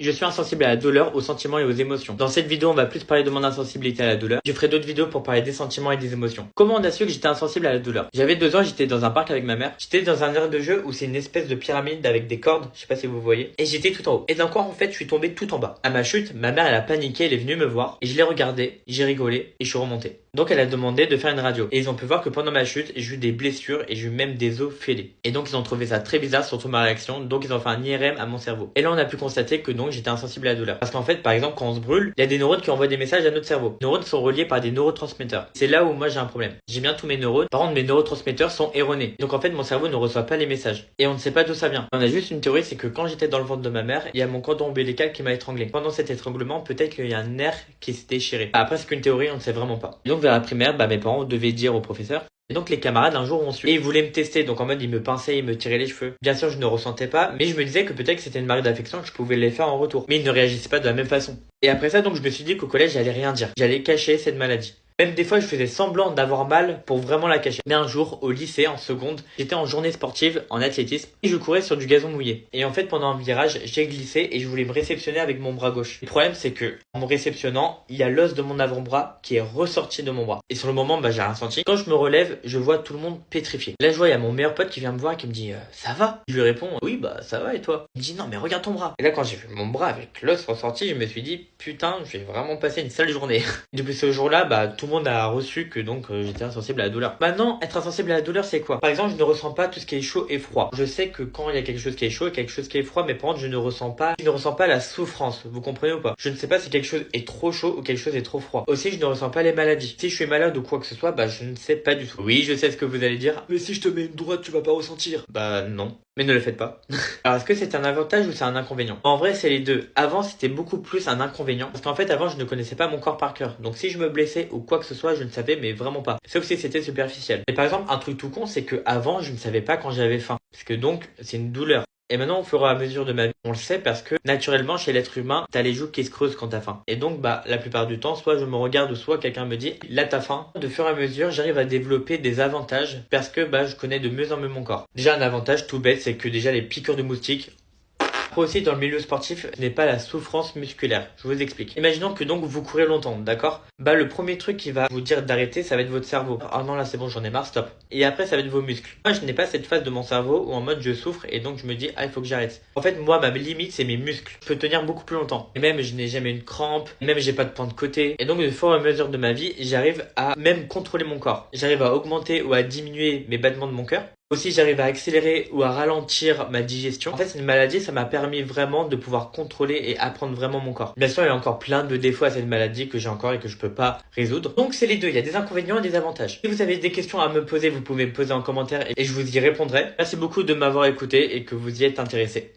Je suis insensible à la douleur, aux sentiments et aux émotions. Dans cette vidéo, on va plus parler de mon insensibilité à la douleur. Je ferai d'autres vidéos pour parler des sentiments et des émotions. Comment on a su que j'étais insensible à la douleur? J'avais 2 ans, j'étais dans un parc avec ma mère. J'étais dans un aire de jeu où c'est une espèce de pyramide avec des cordes, je sais pas si vous voyez. Et j'étais tout en haut. Et d'un coup, en fait, je suis tombé tout en bas. À ma chute, ma mère, elle a paniqué, elle est venue me voir. Et je l'ai regardée, j'ai rigolé et je suis remonté. Donc elle a demandé de faire une radio. Et ils ont pu voir que pendant ma chute, j'ai eu des blessures et j'ai eu même des os fêlés. Et donc ils ont trouvé ça très bizarre, surtout ma réaction. Donc ils ont fait un IRM à mon cerveau. Et là on a pu constater que donc j'étais insensible à la douleur. Parce qu'en fait, par exemple, quand on se brûle, il y a des neurones qui envoient des messages à notre cerveau. Les neurones sont reliés par des neurotransmetteurs. C'est là où moi j'ai un problème. J'ai bien tous mes neurones. Par contre, mes neurotransmetteurs sont erronés. Donc en fait, mon cerveau ne reçoit pas les messages. Et on ne sait pas d'où ça vient. On a juste une théorie, c'est que quand j'étais dans le ventre de ma mère, il y a mon cordon ombilical qui m'a étranglé. Pendant cet étranglement, peut-être qu'il y a un nerf qui s'est déchiré. Après, c'est qu'une théorie, on ne sait vraiment pas. Et donc vers la primaire, mes parents devaient dire au professeur. Et donc les camarades un jour ont su et ils voulaient me tester, donc en mode ils me pinçaient, ils me tiraient les cheveux. Bien sûr je ne ressentais pas, mais je me disais que peut-être que c'était une marque d'affection que je pouvais les faire en retour. Mais ils ne réagissaient pas de la même façon. Et après ça donc je me suis dit qu'au collège j'allais rien dire, j'allais cacher cette maladie. Même des fois, je faisais semblant d'avoir mal pour vraiment la cacher. Mais un jour, au lycée, en seconde, j'étais en journée sportive, en athlétisme, et je courais sur du gazon mouillé. Et en fait, pendant un virage, j'ai glissé et je voulais me réceptionner avec mon bras gauche. Le problème, c'est que, en me réceptionnant, il y a l'os de mon avant-bras qui est ressorti de mon bras. Et sur le moment, j'ai rien senti. Quand je me relève, je vois tout le monde pétrifié. Là, je vois, il y a mon meilleur pote qui vient me voir et qui me dit ça va? Je lui réponds oui, ça va et toi? Il me dit non, mais regarde ton bras. Et là, quand j'ai vu mon bras avec l'os ressorti, je me suis dit putain, je vais vraiment passer une sale journée. Depuis ce jour-là, tout le monde a reçu que donc j'étais insensible à la douleur. Maintenant, être insensible à la douleur, c'est quoi? Par exemple, je ne ressens pas tout ce qui est chaud et froid. Je sais que quand il y a quelque chose qui est chaud et quelque chose qui est froid, mais par contre, je ne ressens pas la souffrance. Vous comprenez ou pas? Je ne sais pas si quelque chose est trop chaud ou quelque chose est trop froid. Aussi, je ne ressens pas les maladies. Si je suis malade ou quoi que ce soit, je ne sais pas du tout. Oui, je sais ce que vous allez dire. Mais si je te mets une droite, tu vas pas ressentir. Non. Mais ne le faites pas. Alors, est-ce que c'est un avantage ou c'est un inconvénient? En vrai, c'est les deux. Avant, c'était beaucoup plus un inconvénient. Parce qu'en fait, avant, je ne connaissais pas mon corps par cœur. Donc, si je me blessais ou quoi que ce soit, je ne savais, mais vraiment pas. Sauf si c'était superficiel. Et par exemple, un truc tout con, c'est que avant, je ne savais pas quand j'avais faim. Parce que donc, c'est une douleur. Et maintenant, au fur et à mesure de ma vie, on le sait parce que naturellement, chez l'être humain, t'as les joues qui se creusent quand t'as faim. Et donc, la plupart du temps, soit je me regarde ou soit quelqu'un me dit, là t'as faim. De fur et à mesure, j'arrive à développer des avantages parce que je connais de mieux en mieux mon corps. Déjà, un avantage tout bête, c'est que déjà les piqûres de moustiques. Après aussi dans le milieu sportif, ce n'est pas la souffrance musculaire. Je vous explique. Imaginons que donc vous courez longtemps, d'accord? Le premier truc qui va vous dire d'arrêter, ça va être votre cerveau. Ah non là c'est bon, j'en ai marre, stop. Et après ça va être vos muscles. Moi je n'ai pas cette phase de mon cerveau où en mode je souffre et donc je me dis il faut que j'arrête. En fait moi ma limite c'est mes muscles. Je peux tenir beaucoup plus longtemps. Et même je n'ai jamais une crampe, même j'ai pas de point de côté. Et donc de fur et à mesure de ma vie, j'arrive à même contrôler mon corps. J'arrive à augmenter ou à diminuer mes battements de mon cœur. Aussi, j'arrive à accélérer ou à ralentir ma digestion. En fait, c'est une maladie, ça m'a permis vraiment de pouvoir contrôler et apprendre vraiment mon corps. Bien sûr, il y a encore plein de défauts à cette maladie que j'ai encore et que je peux pas résoudre. Donc, c'est les deux. Il y a des inconvénients et des avantages. Si vous avez des questions à me poser, vous pouvez me poser en commentaire et je vous y répondrai. Merci beaucoup de m'avoir écouté et que vous y êtes intéressé.